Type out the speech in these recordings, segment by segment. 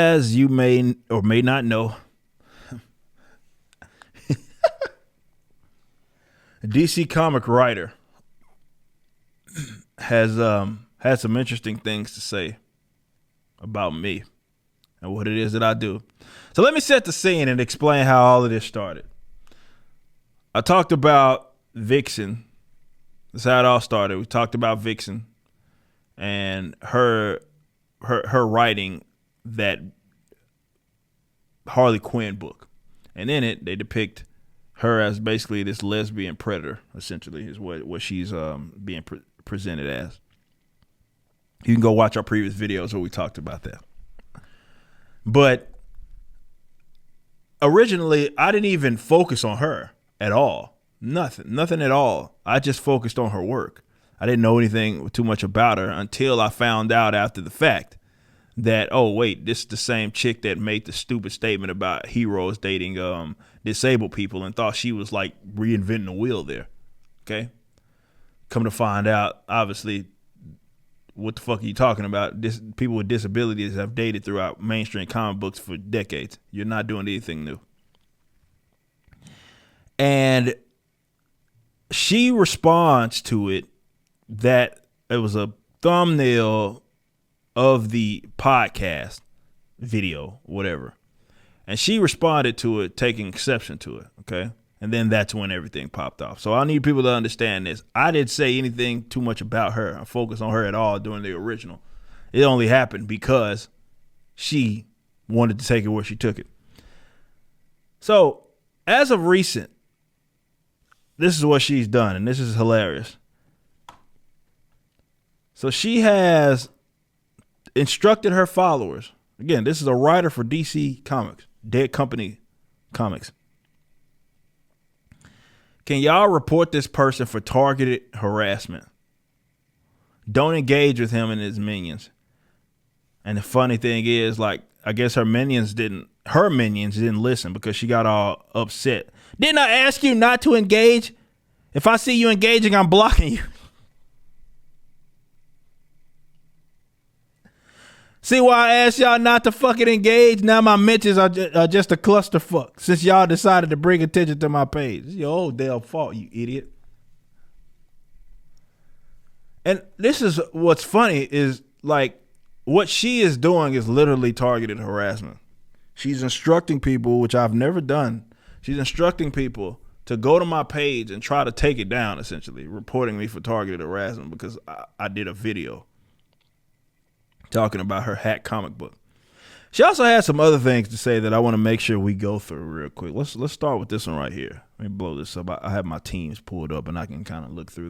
As you may or may not know, a DC comic writer has had some interesting things to say about me and what it is that I do. So let me set the scene and explain how all of this started. I talked about Vixen. That's how it all started. We talked about Vixen and her writing that Harley Quinn book. And in it, they depict her as basically this lesbian predator, essentially, is what she's being presented as. You can go watch our previous videos where we talked about that. But originally, I didn't even focus on her at all. Nothing at all. I just focused on her work. I didn't know anything too much about her until I found out after the fact that, oh, wait, this is the same chick that made the stupid statement about heroes dating disabled people and thought she was like reinventing the wheel there. Okay. Come to find out, obviously, what the fuck are you talking about? People with disabilities have dated throughout mainstream comic books for decades. You're not doing anything new. And she responds to it that it was a thumbnail of the podcast video, whatever. And she responded to it, taking exception to it, okay? And then that's when everything popped off. So I need people to understand this. I didn't say anything too much about her. I focused on her at all during the original. It only happened because she wanted to take it where she took it. So as of recent, this is what she's done, and this is hilarious. So she has instructed her followers. Again, this is a writer for DC Comics, Dead Company Comics. Can y'all report this person for targeted harassment? Don't engage with him and his minions. And the funny thing is, like, I guess her minions didn't listen because she got all upset. Didn't I ask you not to engage? If I see you engaging, I'm blocking you. See why I asked y'all not to fucking engage? Now my mentions are just a clusterfuck since y'all decided to bring attention to my page. It's your old damn fault, you idiot. And this is what's funny is, like, what she is doing is literally targeted harassment. She's instructing people, which I've never done. She's instructing people to go to my page and try to take it down, essentially, reporting me for targeted harassment because I did a video talking about her hack comic book. She also has some other things to say that I want to make sure we go through real quick. Let's start with this one right here. Let me blow this up. I have my teams pulled up and I can kind of look through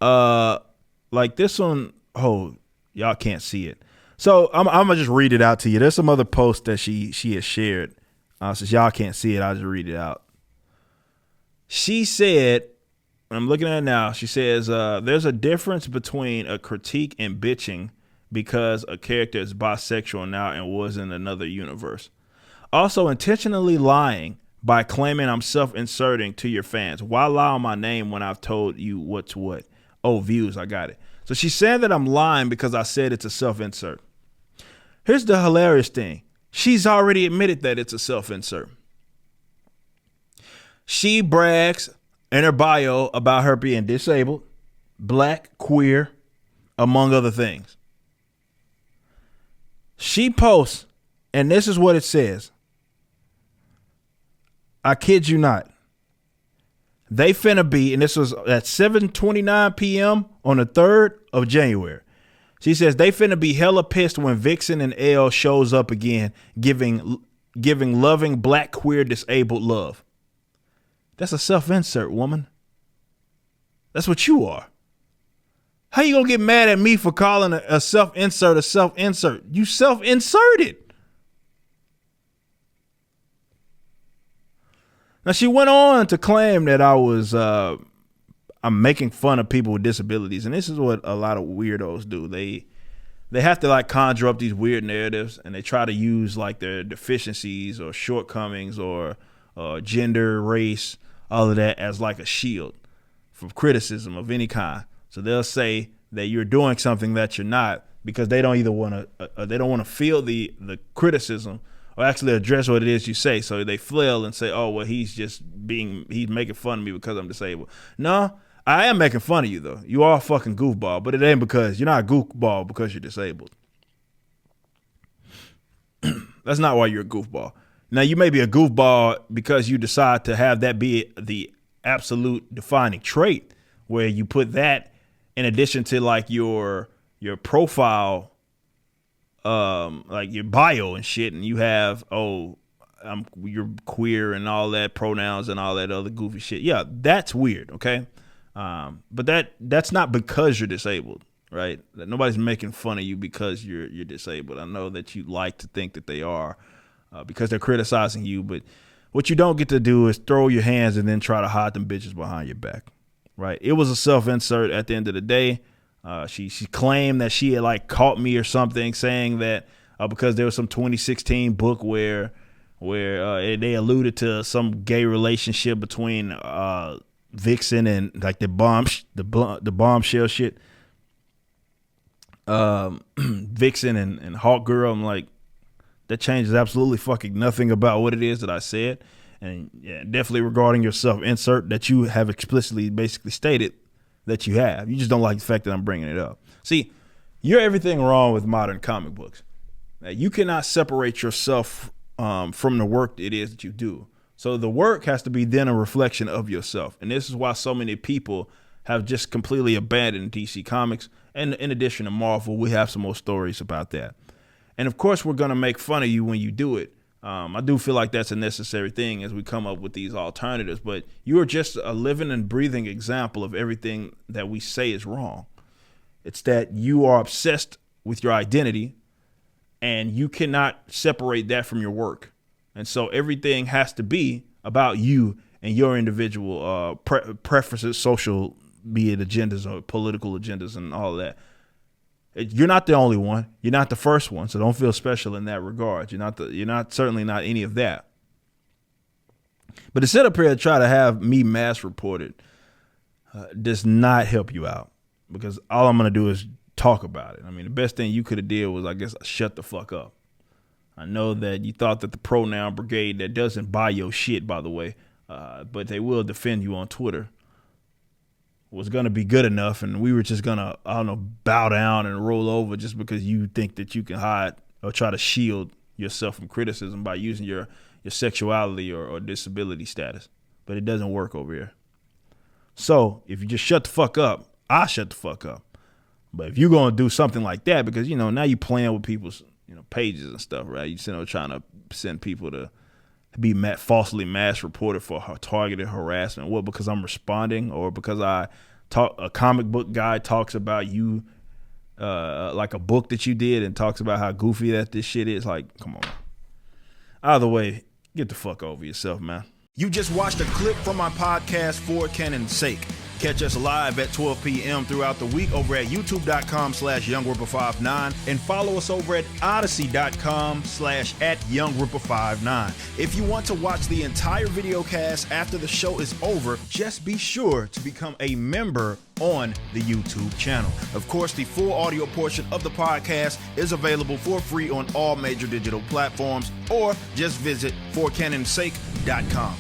that. Like this one, oh, y'all can't see it. So I'm gonna just read it out to you. There's some other posts that she has shared. Since y'all can't see it, I'll just read it out. She said, I'm looking at it now. She says, there's a difference between a critique and bitching because a character is bisexual now and was in another universe. Also, intentionally lying by claiming I'm self-inserting to your fans. Why lie on my name when I've told you what's what? Oh, views, I got it. So she's saying that I'm lying because I said it's a self-insert. Here's the hilarious thing. She's already admitted that it's a self-insert. She brags in her bio about her being disabled, black, queer, among other things. She posts, and this is what it says. I kid you not. They finna be, and this was at 7:29 p.m. on the 3rd of January. She says they finna be hella pissed when Vixen and Elle shows up again, giving loving black, queer, disabled love. That's a self-insert, woman. That's what you are. How you gonna get mad at me for calling a self-insert a self-insert? You self-inserted. Now she went on to claim that I'm making fun of people with disabilities, and this is what a lot of weirdos do. They have to like conjure up these weird narratives, and they try to use like their deficiencies or shortcomings or gender, race, all of that as like a shield from criticism of any kind. So they'll say that you're doing something that you're not because they don't either want to they don't want to feel the criticism or actually address what it is you say. So they flail and say, oh, well, he's making fun of me because I'm disabled. No, I am making fun of you, though. You are a fucking goofball, but it ain't because you're not a goofball because you're disabled. That's not why you're a goofball. Now, you may be a goofball because you decide to have that be the absolute defining trait, where you put that in addition to like your profile, like your bio and shit, and you have, you're queer and all that, pronouns and all that other goofy shit. Yeah, that's weird, okay? But that's not because you're disabled, right? Nobody's making fun of you because you're disabled. I know that you like to think that they are because they're criticizing you, but what you don't get to do is throw your hands and then try to hide them bitches behind your back, right? It was a self-insert at the end of the day. She claimed that she had like caught me or something, saying that because there was some 2016 book where they alluded to some gay relationship between Vixen and like the bombshell shit. Vixen and Hawk Girl. I'm like, that changes absolutely fucking nothing about what it is that I said. And yeah, definitely regarding your self-insert that you have explicitly basically stated that you have. You just don't like the fact that I'm bringing it up. See, you're everything wrong with modern comic books. Now, you cannot separate yourself from the work it is that you do. So the work has to be then a reflection of yourself. And this is why so many people have just completely abandoned DC Comics. And in addition to Marvel, we have some more stories about that. And of course, we're going to make fun of you when you do it. I do feel like that's a necessary thing as we come up with these alternatives, but you are just a living and breathing example of everything that we say is wrong. It's that you are obsessed with your identity and you cannot separate that from your work. And so everything has to be about you and your individual preferences, social, be it agendas or political agendas and all that. You're not the only one. You're not the first one, so don't feel special in that regard. You're certainly not any of that. But to sit up here and try to have me mass reported does not help you out, because all I'm gonna do is talk about it. I mean, the best thing you could have did was, I guess, shut the fuck up. I know that you thought that the pronoun brigade that doesn't buy your shit, by the way, but they will defend you on Twitter, was going to be good enough, and we were just going to, bow down and roll over just because you think that you can hide or try to shield yourself from criticism by using your sexuality or disability status. But it doesn't work over here. So if you just shut the fuck up, I shut the fuck up. But if you're going to do something like that, because, now you're playing with people's, pages and stuff, right? You're trying to send people to be falsely mass reported for targeted harassment. What, because I'm responding, or because a comic book guy talks about you, like a book that you did, and talks about how goofy that this shit is? Like, come on. Either way, get the fuck over yourself, man. You just watched a clip from my podcast, For Canon's Sake. Catch us live at 12 p.m. throughout the week over at youtube.com/YoungRipper59 and follow us over at odyssey.com/@YoungRipper59. If you want to watch the entire video cast after the show is over, just be sure to become a member on the YouTube channel. Of course, the full audio portion of the podcast is available for free on all major digital platforms, or just visit forcanonsake.com.